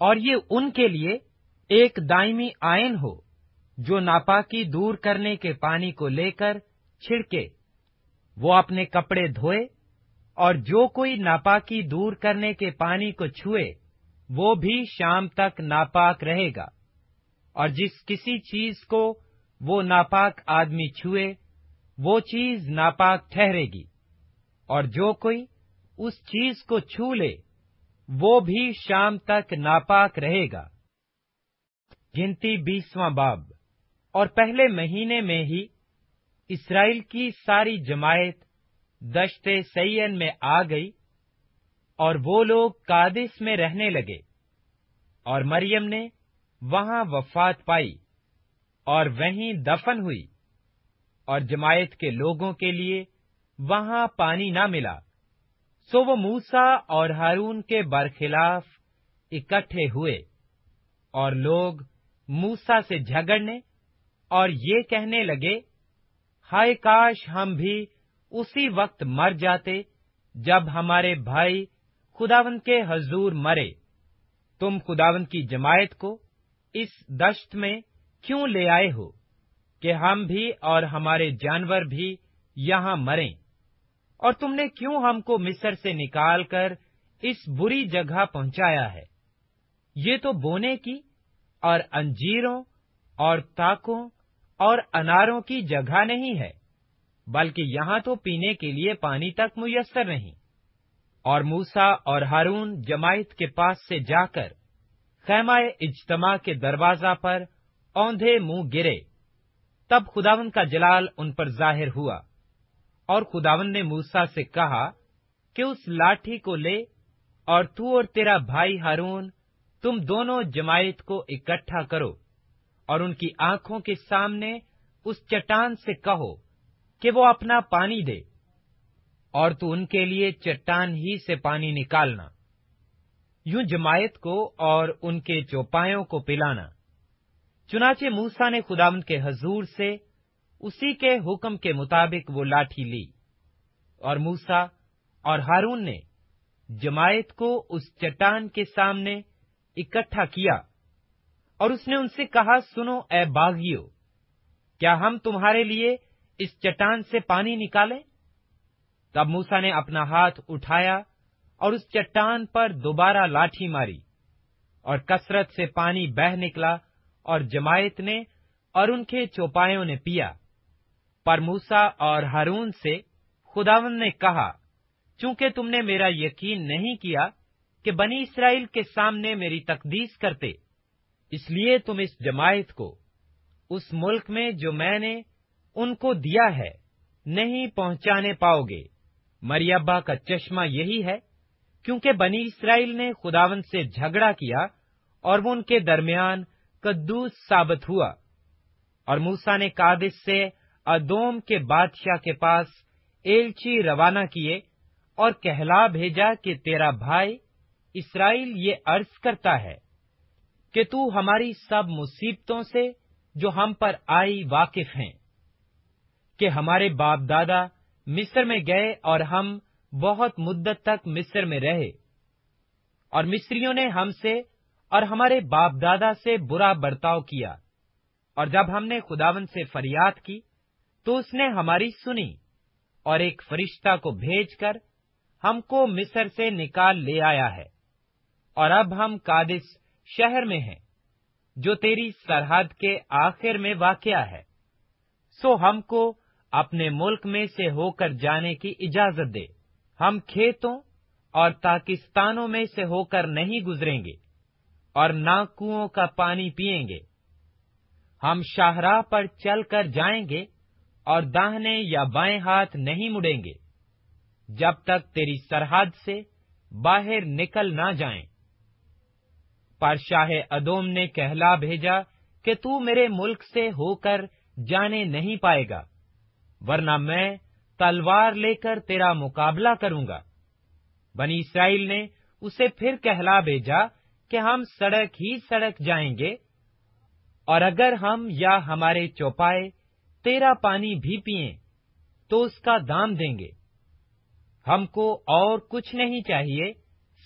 اور یہ ان کے لیے ایک دائمی آئین ہو جو ناپاکی دور کرنے کے پانی کو لے کر چھڑکے، وہ اپنے کپڑے دھوئے، اور جو کوئی ناپاکی دور کرنے کے پانی کو چھوئے وہ بھی شام تک ناپاک رہے گا، اور جس کسی چیز کو وہ ناپاک آدمی چھوئے وہ چیز ناپاک ٹھہرے گی، اور جو کوئی اس چیز کو چھو لے وہ بھی شام تک ناپاک رہے گا۔ گنتی 20واں باب۔ اور پہلے مہینے میں ہی اسرائیل کی ساری جماعت دشت سیئن میں آ گئی، اور وہ لوگ کادش میں رہنے لگے، اور مریم نے وہاں وفات پائی اور وہیں دفن ہوئی، اور جماعت کے لوگوں کے لیے وہاں پانی نہ ملا، سو وہ موسیٰ اور ہارون کے برخلاف اکٹھے ہوئے، اور لوگ موسیٰ سے جھگڑنے اور یہ کہنے لگے، ہائے کاش ہم بھی اسی وقت مر جاتے جب ہمارے بھائی خداوند کے حضور مرے۔ تم خداوند کی جماعت کو اس دشت میں کیوں لے آئے ہو کہ ہم بھی اور ہمارے جانور بھی یہاں مریں؟ اور تم نے کیوں ہم کو مصر سے نکال کر اس بری جگہ پہنچایا ہے؟ یہ تو بونے کی اور انجیروں اور تاکوں اور اناروں کی جگہ نہیں ہے، بلکہ یہاں تو پینے کے لیے پانی تک میسر نہیں۔ اور موسیٰ اور ہارون جماعت کے پاس سے جا کر خیمہ اجتماع کے دروازہ پر اوندھے منہ گرے۔ تب خداوند کا جلال ان پر ظاہر ہوا، اور خداوند نے موسیٰ سے کہا کہ اس لاٹھی کو لے، اور تو اور تیرا بھائی ہارون تم دونوں جماعت کو اکٹھا کرو، اور ان کی آنکھوں کے سامنے اس چٹان سے کہو کہ وہ اپنا پانی دے، اور تو ان کے لیے چٹان ہی سے پانی نکالنا، یوں جماعت کو اور ان کے چوپایوں کو پلانا۔ چنانچہ موسیٰ نے خداوند کے حضور سے اسی کے حکم کے مطابق وہ لاٹھی لی، اور موسیٰ اور ہارون نے جماعت کو اس چٹان کے سامنے اکٹھا کیا، اور اس نے ان سے کہا، سنو اے باغیو، کیا ہم تمہارے لیے اس چٹان سے پانی نکالیں؟ تب موسیٰ نے اپنا ہاتھ اٹھایا اور اس چٹان پر دوبارہ لاٹھی ماری، اور کثرت سے پانی بہہ نکلا، اور جماعت نے اور ان کے چوپایوں نے پیا۔ پر موسیٰ اور ہارون سے خداوند نے کہا، چونکہ تم نے میرا یقین نہیں کیا کہ بنی اسرائیل کے سامنے میری تقدیس کرتے، اس لیے تم اس جماعت کو اس ملک میں جو میں نے ان کو دیا ہے نہیں پہنچانے پاؤ گے۔ مریبہ کا چشمہ یہی ہے، کیونکہ بنی اسرائیل نے خداوند سے جھگڑا کیا اور وہ ان کے درمیان قدوس ثابت ہوا۔ اور موسیٰ نے کادش سے ادوم کے بادشاہ کے پاس ایلچی روانہ کیے اور کہلا بھیجا کہ تیرا بھائی اسرائیل یہ عرض کرتا ہے کہ تو ہماری سب مصیبتوں سے جو ہم پر آئی واقف ہیں، کہ ہمارے باپ دادا مصر میں گئے اور ہم بہت مدت تک مصر میں رہے، اور مصریوں نے ہم سے اور ہمارے باپ دادا سے برا برتاؤ کیا، اور جب ہم نے خداوند سے فریاد کی تو اس نے ہماری سنی، اور ایک فرشتہ کو بھیج کر ہم کو مصر سے نکال لے آیا ہے، اور اب ہم کادش شہر میں ہیں جو تیری سرحد کے آخر میں واقع ہے، سو ہم کو اپنے ملک میں سے ہو کر جانے کی اجازت دے۔ ہم کھیتوں اور پاکستانوں میں سے ہو کر نہیں گزریں گے اور نہ کنوؤں کا پانی پیئیں گے۔ ہم شاہراہ پر چل کر جائیں گے اور داہنے یا بائیں ہاتھ نہیں مڑیں گے جب تک تیری سرحد سے باہر نکل نہ جائیں۔ پر شاہ ادوم نے کہلا بھیجا کہ تو میرے ملک سے ہو کر جانے نہیں پائے گا، ورنہ میں تلوار لے کر تیرا مقابلہ کروں گا۔ بنی اسرائیل نے اسے پھر کہلا بھیجا کہ ہم سڑک ہی سڑک جائیں گے، اور اگر ہم یا ہمارے چوپائے تیرا پانی بھی پئیں تو اس کا دام دیں گے۔ ہم کو اور کچھ نہیں چاہیے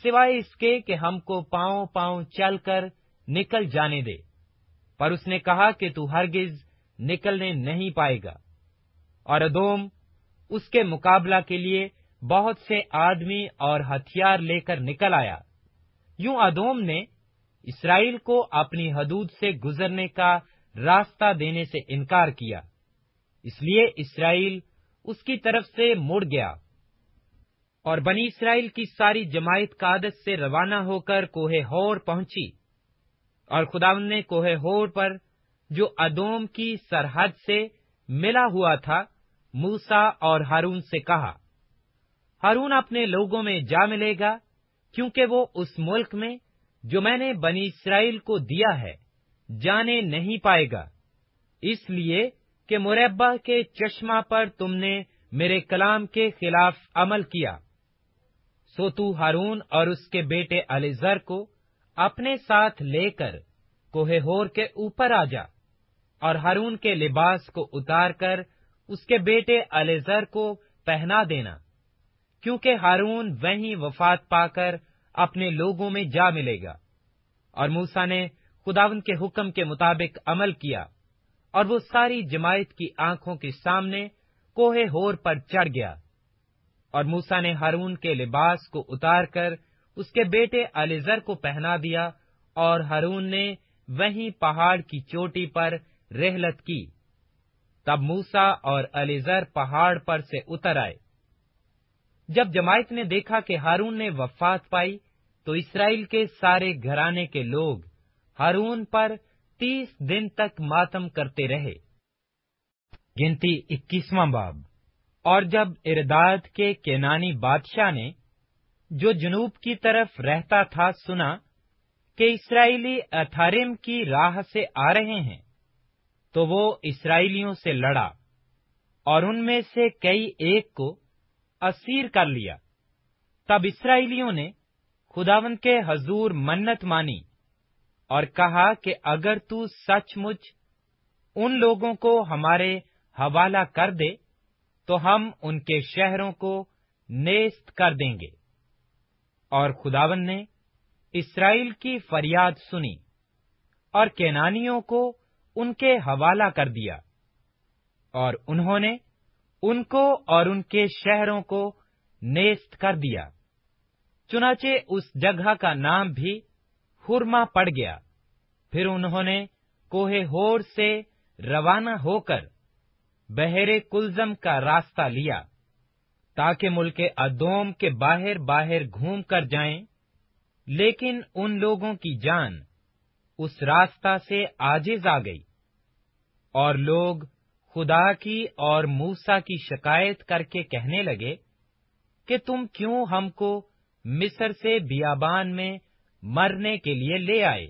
سوائے اس کے کہ ہم کو پاؤں پاؤں چل کر نکل جانے دے۔ پر اس نے کہا کہ تو ہرگز نکلنے نہیں پائے گا۔ اور ادوم اس کے مقابلہ کے لیے بہت سے آدمی اور ہتھیار لے کر نکل آیا۔ یوں ادوم نے اسرائیل کو اپنی حدود سے گزرنے کا راستہ دینے سے انکار کیا، اس لیے اسرائیل اس کی طرف سے مڑ گیا، اور بنی اسرائیل کی ساری جماعت قادس سے روانہ ہو کر کوہ ہور پہنچی۔ اور خداوند نے کوہ ہور پر جو ادوم کی سرحد سے ملا ہوا تھا موسیٰ اور ہارون سے کہا، ہارون اپنے لوگوں میں جا ملے گا، کیونکہ وہ اس ملک میں جو میں نے بنی اسرائیل کو دیا ہے جانے نہیں پائے گا، اس لیے کہ مربع کے چشمہ پر تم نے میرے کلام کے خلاف عمل کیا۔ سو تو ہارون اور اس کے بیٹے الیعزر کو اپنے ساتھ لے کر کوہ ہور کے اوپر آ جا، اور ہارون کے لباس کو اتار کر اس کے بیٹے الیعزر کو پہنا دینا، کیونکہ ہارون وہیں وفات پا کر اپنے لوگوں میں جا ملے گا۔ اور موسیٰ نے خداوند کے حکم کے مطابق عمل کیا، اور وہ ساری جماعت کی آنکھوں کے سامنے کوہ ہور پر چڑھ گیا۔ اور موسیٰ نے ہارون کے لباس کو اتار کر اس کے بیٹے الیعزر کو پہنا دیا، اور ہارون نے وہیں پہاڑ کی چوٹی پر رحلت کی۔ تب موسیٰ اور الیعزر پہاڑ پر سے اتر آئے۔ جب جماعت نے دیکھا کہ ہارون نے وفات پائی تو اسرائیل کے سارے گھرانے کے لوگ ہارون پر 30 دن تک ماتم کرتے رہے۔ گنتی 21واں باب۔ اور جب ارداد کے کینانی بادشاہ نے جو جنوب کی طرف رہتا تھا سنا کہ اسرائیلی اتھارم کی راہ سے آ رہے ہیں، تو وہ اسرائیلیوں سے لڑا اور ان میں سے کئی ایک کو اسیر کر لیا۔ تب اسرائیلیوں نے خداوند کے حضور منت مانی اور کہا کہ اگر تو سچ مچ ان لوگوں کو ہمارے حوالہ کر دے تو ہم ان کے شہروں کو نیست کر دیں گے۔ اور خداوند نے اسرائیل کی فریاد سنی اور کینانیوں کو ان کے حوالہ کر دیا، اور انہوں نے ان کو اور ان کے شہروں کو نیست کر دیا۔ چنانچہ اس جگہ کا نام بھی ہرما پڑ گیا۔ پھر انہوں نے کوہ ہور سے روانہ ہو کر بحیرے کلزم کا راستہ لیا، تاکہ ملک ادوم کے باہر باہر گھوم کر جائیں، لیکن ان لوگوں کی جان اس راستہ سے عاجز آ گئی، اور لوگ خدا کی اور موسیٰ کی شکایت کر کے کہنے لگے کہ تم کیوں ہم کو مصر سے بیابان میں مرنے کے لیے لے آئے؟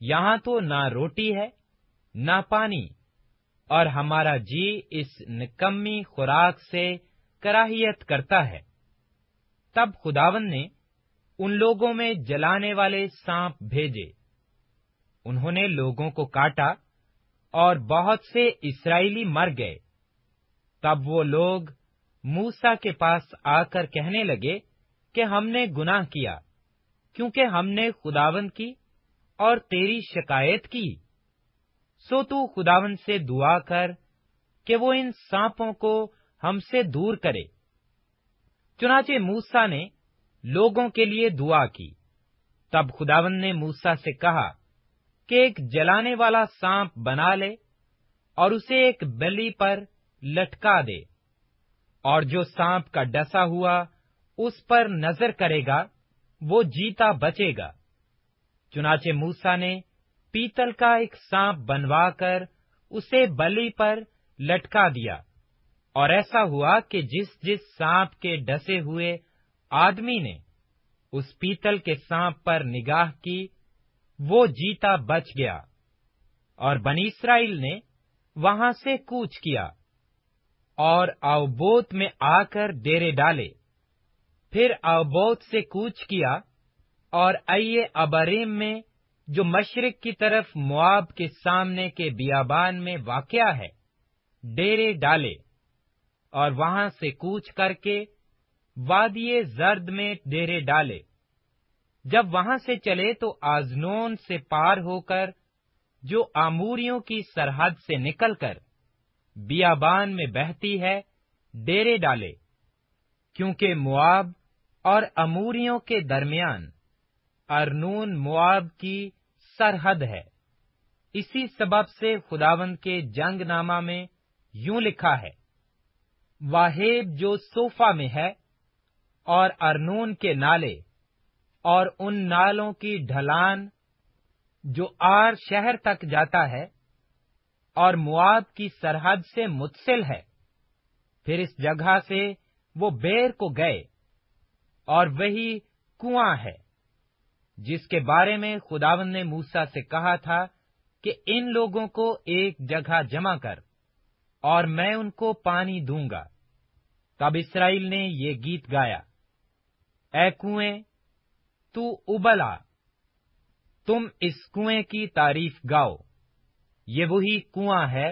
یہاں تو نہ روٹی ہے نہ پانی، اور ہمارا جی اس نکمی خوراک سے کراہیت کرتا ہے۔ تب خداوند نے ان لوگوں میں جلانے والے سانپ بھیجے، انہوں نے لوگوں کو کاٹا اور بہت سے اسرائیلی مر گئے۔ تب وہ لوگ موسیٰ کے پاس آ کر کہنے لگے کہ ہم نے گناہ کیا، کیونکہ ہم نے خداوند کی اور تیری شکایت کی۔ سو تو خداوند سے دعا کر کہ وہ ان سانپوں کو ہم سے دور کرے۔ چنانچہ موسیٰ نے لوگوں کے لیے دعا کی۔ تب خداوند نے موسیٰ سے کہا کہ ایک جلانے والا سانپ بنا لے اور اسے ایک بلی پر لٹکا دے، اور جو سانپ کا ڈسا ہوا اس پر نظر کرے گا وہ جیتا بچے گا۔ چنانچہ موسیٰ نے پیتل کا ایک سانپ بنوا کر اسے بلی پر لٹکا دیا، اور ایسا ہوا کہ جس جس سانپ کے ڈسے ہوئے آدمی نے اس پیتل کے سانپ پر نگاہ کی وہ جیتا بچ گیا، اور بنی اسرائیل نے وہاں سے کوچ کیا اور آوبوت میں آ کر ڈیرے ڈالے۔ پھر آوبوت سے کوچ کیا اور ایے ابریم میں جو مشرق کی طرف مواب کے سامنے کے بیابان میں واقع ہے ڈیرے ڈالے، اور وہاں سے کوچ کر کے وادی زرد میں ڈیرے ڈالے۔ جب وہاں سے چلے تو آزنون سے پار ہو کر جو آموریوں کی سرحد سے نکل کر بیابان میں بہتی ہے ڈیرے ڈالے، کیونکہ مواب اور اموریوں کے درمیان ارنون مواب کی سرحد ہے۔ اسی سبب سے خداوند کے جنگ نامہ میں یوں لکھا ہے، واہیب جو صوفا میں ہے اور ارنون کے نالے اور ان نالوں کی ڈھلان جو آر شہر تک جاتا ہے اور مواب کی سرحد سے متصل ہے۔ پھر اس جگہ سے وہ بیر کو گئے، اور وہی کنواں ہے جس کے بارے میں خداوند نے موسیٰ سے کہا تھا کہ ان لوگوں کو ایک جگہ جمع کر اور میں ان کو پانی دوں گا۔ تب اسرائیل نے یہ گیت گایا، اے کنویں تو ابل آ، تم اس کنویں کی تعریف گاؤ۔ یہ وہی کنواں ہے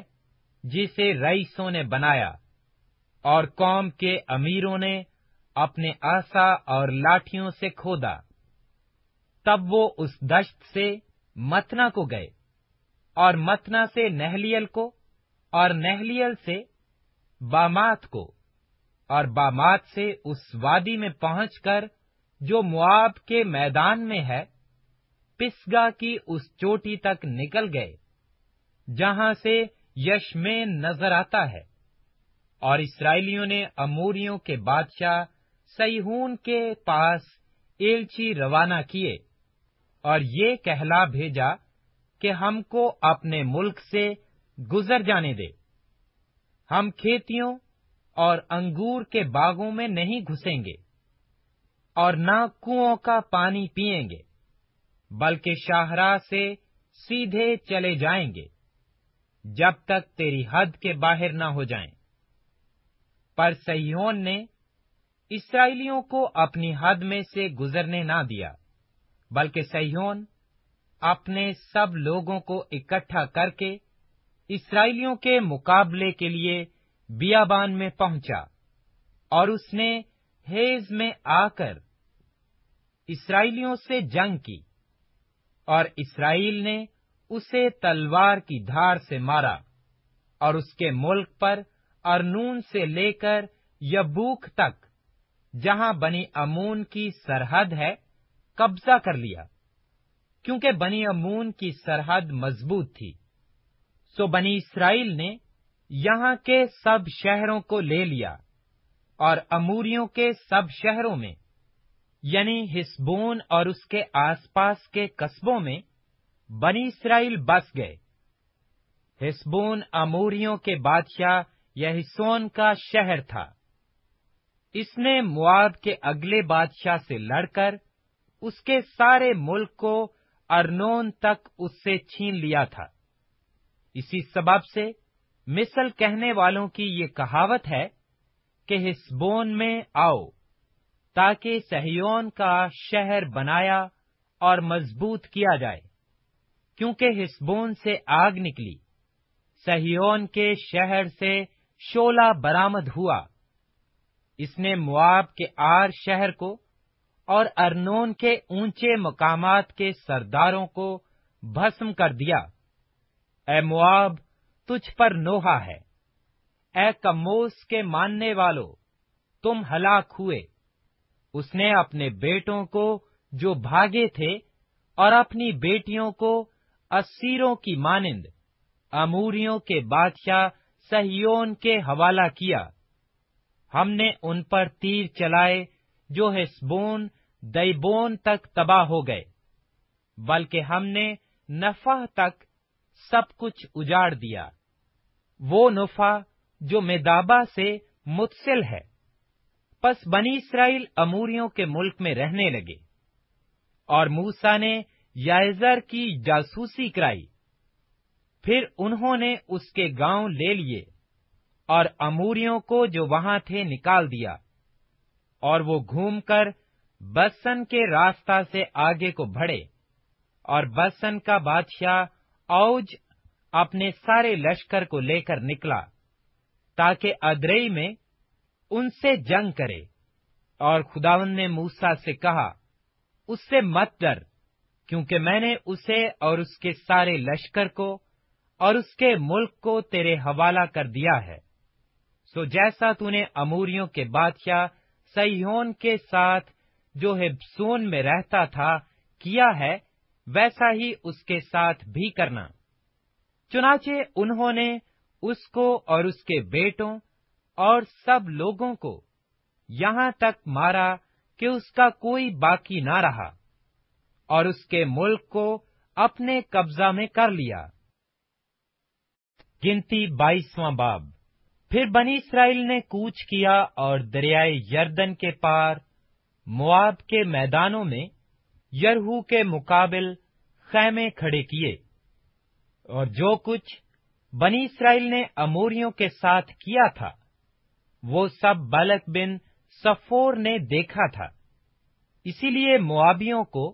جسے رئیسوں نے بنایا اور قوم کے امیروں نے اپنے عصا اور لاٹھیوں سے کھودا۔ تب وہ اس دشت سے متنا کو گئے اور متنا سے نہلیل کو اور نہلیل سے بامات کو اور بامات سے اس وادی میں پہنچ کر جو مواب کے میدان میں ہے پسگا کی اس چوٹی تک نکل گئے جہاں سے یشمین نظر آتا ہے۔ اور اسرائیلیوں نے اموریوں کے بادشاہ سیہون کے پاس ایلچی روانہ کیے اور یہ کہلا بھیجا کہ ہم کو اپنے ملک سے گزر جانے دے، ہم کھیتیوں اور انگور کے باغوں میں نہیں گھسیں گے اور نہ کنووں کا پانی پئیں گے، بلکہ شاہراہ سے سیدھے چلے جائیں گے جب تک تیری حد کے باہر نہ ہو جائیں۔ پر سیہون نے اسرائیلیوں کو اپنی حد میں سے گزرنے نہ دیا، بلکہ سیہون اپنے سب لوگوں کو اکٹھا کر کے اسرائیلیوں کے مقابلے کے لیے بیابان میں پہنچا، اور اس نے ہیز میں آ کر اسرائیلیوں سے جنگ کی، اور اسرائیل نے اسے تلوار کی دھار سے مارا اور اس کے ملک پر ارنون سے لے کر یبوک تک جہاں بنی امون کی سرحد ہے قبضہ کر لیا، کیونکہ بنی امون کی سرحد مضبوط تھی۔ سو بنی اسرائیل نے یہاں کے سب شہروں کو لے لیا، اور اموریوں کے سب شہروں میں یعنی ہسبون اور اس کے آس پاس کے قصبوں میں بنی اسرائیل بس گئے۔ ہسبون اموریوں کے بادشاہ یہسون کا شہر تھا۔ اس نے مواب کے اگلے بادشاہ سے لڑ کر اس کے سارے ملک کو ارنون تک اس سے چھین لیا تھا۔ اسی سبب سے مثل کہنے والوں کی یہ کہاوت ہے کہ ہسبون میں آؤ، تاکہ صہیون کا شہر بنایا اور مضبوط کیا جائے، کیونکہ ہسبون سے آگ نکلی، صہیون کے شہر سے شعلہ برآمد ہوا۔ اس نے مواب کے آر شہر کو اور ارنون کے اونچے مقامات کے سرداروں کو بھسم کر دیا۔ اے مواب، تجھ پر نوحہ ہے، اے کموس کے ماننے والو، تم ہلاک ہوئے۔ اس نے اپنے بیٹوں کو جو بھاگے تھے اور اپنی بیٹیوں کو اسیروں کی مانند اموریوں کے بادشاہ سہیون کے حوالہ کیا۔ ہم نے ان پر تیر چلائے جو ہسبون دیبون تک تباہ ہو گئے، بلکہ ہم نے نفع تک سب کچھ اجاڑ دیا، وہ نفع جو میدابا سے متصل ہے۔ پس بنی اسرائیل اموریوں کے ملک میں رہنے لگے، اور موسیٰ نے یائزر کی جاسوسی کرائی۔ پھر انہوں نے اس کے گاؤں لے لیے اور اموریوں کو جو وہاں تھے نکال دیا، اور وہ گھوم کر بسن کے راستہ سے آگے کو بڑھے، اور بسن کا بادشاہ اوج اپنے سارے لشکر کو لے کر نکلا تاکہ ادرئی میں ان سے جنگ کرے۔ اور خداوند نے موسیٰ سے کہا، اس سے مت ڈر، کیونکہ میں نے اسے اور اس کے سارے لشکر کو اور اس کے ملک کو تیرے حوالہ کر دیا ہے۔ سو جیسا تو نے اموریوں کے بادشاہ سیہون کے ساتھ جو ہبسون میں رہتا تھا کیا ہے، ویسا ہی اس کے ساتھ بھی کرنا۔ چنانچہ انہوں نے اس کو اور اس کے بیٹوں اور سب لوگوں کو یہاں تک مارا کہ اس کا کوئی باقی نہ رہا، اور اس کے ملک کو اپنے قبضہ میں کر لیا۔ گنتی 22واں باب۔ پھر بنی اسرائیل نے کوچ کیا اور دریائے یردن کے پار مواب کے میدانوں میں یرہو کے مقابل خیمے کھڑے کیے، اور جو کچھ بنی اسرائیل نے اموریوں کے ساتھ کیا تھا وہ سب بلک بن صفور نے دیکھا تھا۔ اسی لیے موابیوں کو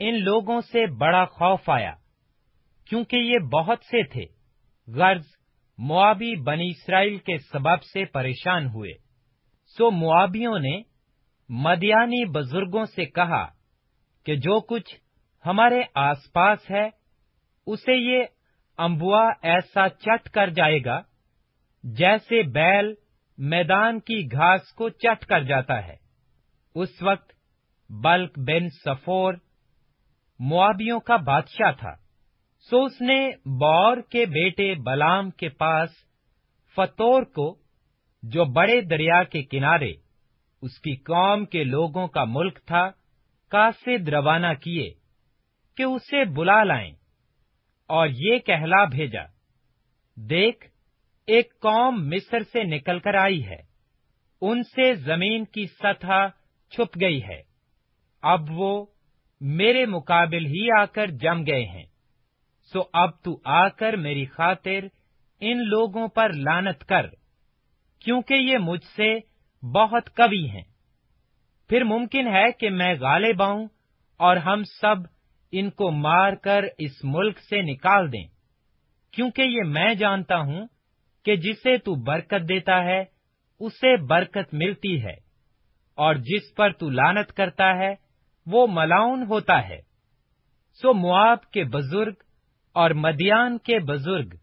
ان لوگوں سے بڑا خوف آیا، کیونکہ یہ بہت سے تھے، غرض موابی بنی اسرائیل کے سبب سے پریشان ہوئے۔ سو موابیوں نے مدیانی بزرگوں سے کہا کہ جو کچھ ہمارے آس پاس ہے اسے یہ انبوا ایسا چٹ کر جائے گا جیسے بیل میدان کی گھاس کو چٹ کر جاتا ہے۔ اس وقت بلک بن صفور موابیوں کا بادشاہ تھا۔ سو اس نے بور کے بیٹے بلام کے پاس فتور کو، جو بڑے دریا کے کنارے اس کی قوم کے لوگوں کا ملک تھا، قاصد روانہ کیے کہ اسے بلا لائیں، اور یہ کہلا بھیجا، دیکھ، ایک قوم مصر سے نکل کر آئی ہے، ان سے زمین کی سطح چھپ گئی ہے، اب وہ میرے مقابل ہی آ کر جم گئے ہیں۔ سو اب تو آ کر میری خاطر ان لوگوں پر لعنت کر، کیونکہ یہ مجھ سے بہت قوی ہیں۔ پھر ممکن ہے کہ میں غالب آؤں اور ہم سب ان کو مار کر اس ملک سے نکال دیں، کیونکہ یہ میں جانتا ہوں کہ جسے تو برکت دیتا ہے اسے برکت ملتی ہے، اور جس پر تو لعنت کرتا ہے وہ ملعون ہوتا ہے۔ سو مواب کے بزرگ اور مدیان کے بزرگ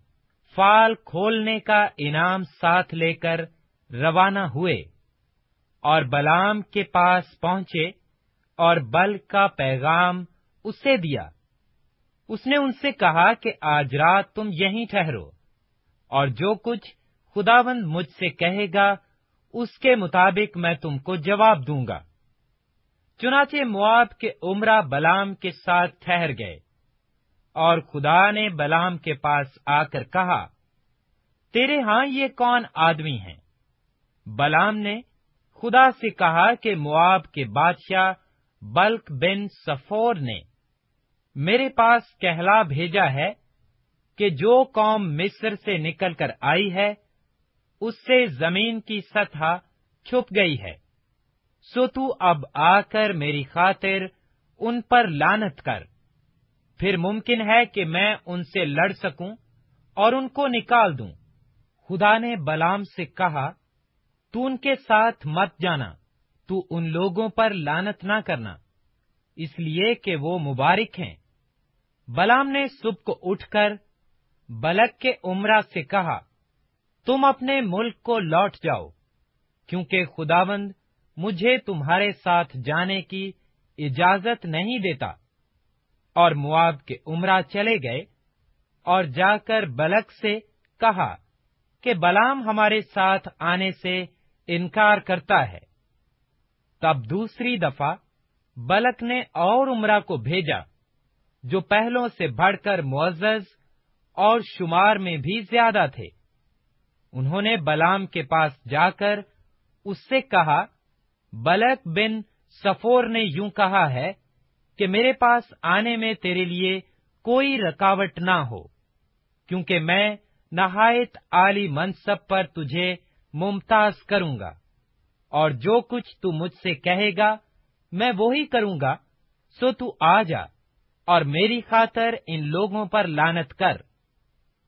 فال کھولنے کا انعام ساتھ لے کر روانہ ہوئے، اور بلام کے پاس پہنچے اور بلک کا پیغام اسے دیا۔ اس نے ان سے کہا کہ آج رات تم یہیں ٹھہرو، اور جو کچھ خداوند مجھ سے کہے گا اس کے مطابق میں تم کو جواب دوں گا۔ چنانچہ مواب کے عمرہ بلام کے ساتھ ٹھہر گئے، اور خدا نے بلام کے پاس آ کر کہا، تیرے ہاں یہ کون آدمی ہیں؟ بلام نے خدا سے کہا کہ مواب کے بادشاہ بلک بن صفور نے میرے پاس کہلا بھیجا ہے کہ جو قوم مصر سے نکل کر آئی ہے اس سے زمین کی سطح چھپ گئی ہے، سو تو اب آ کر میری خاطر ان پر لعنت کر، پھر ممکن ہے کہ میں ان سے لڑ سکوں اور ان کو نکال دوں۔ خدا نے بلام سے کہا، تو ان کے ساتھ مت جانا، تو ان لوگوں پر لعنت نہ کرنا، اس لیے کہ وہ مبارک ہیں۔ بلام نے صبح کو اٹھ کر بلک کے عمرہ سے کہا، تم اپنے ملک کو لوٹ جاؤ، کیونکہ خداوند مجھے تمہارے ساتھ جانے کی اجازت نہیں دیتا۔ اور مواب کے عمرہ چلے گئے اور جا کر بلک سے کہا کہ بلام ہمارے ساتھ آنے سے انکار کرتا ہے۔ تب دوسری دفعہ بلک نے اور عمرہ کو بھیجا، جو پہلوں سے بڑھ کر معزز اور شمار میں بھی زیادہ تھے۔ انہوں نے بلام کے پاس جا کر اس سے کہا، بلک بن صفور نے یوں کہا ہے کہ میرے پاس آنے میں تیرے لیے کوئی رکاوٹ نہ ہو، کیونکہ میں نہایت عالی منصب پر تجھے ممتاز کروں گا، اور جو کچھ تو مجھ سے کہے گا میں وہی کروں گا۔ سو تو آ جا اور میری خاطر ان لوگوں پر لعنت کر۔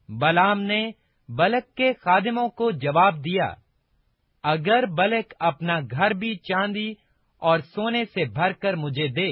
بلام نے بلک کے خادموں کو جواب دیا، اگر بلک اپنا گھر بھی چاندی اور سونے سے بھر کر مجھے دے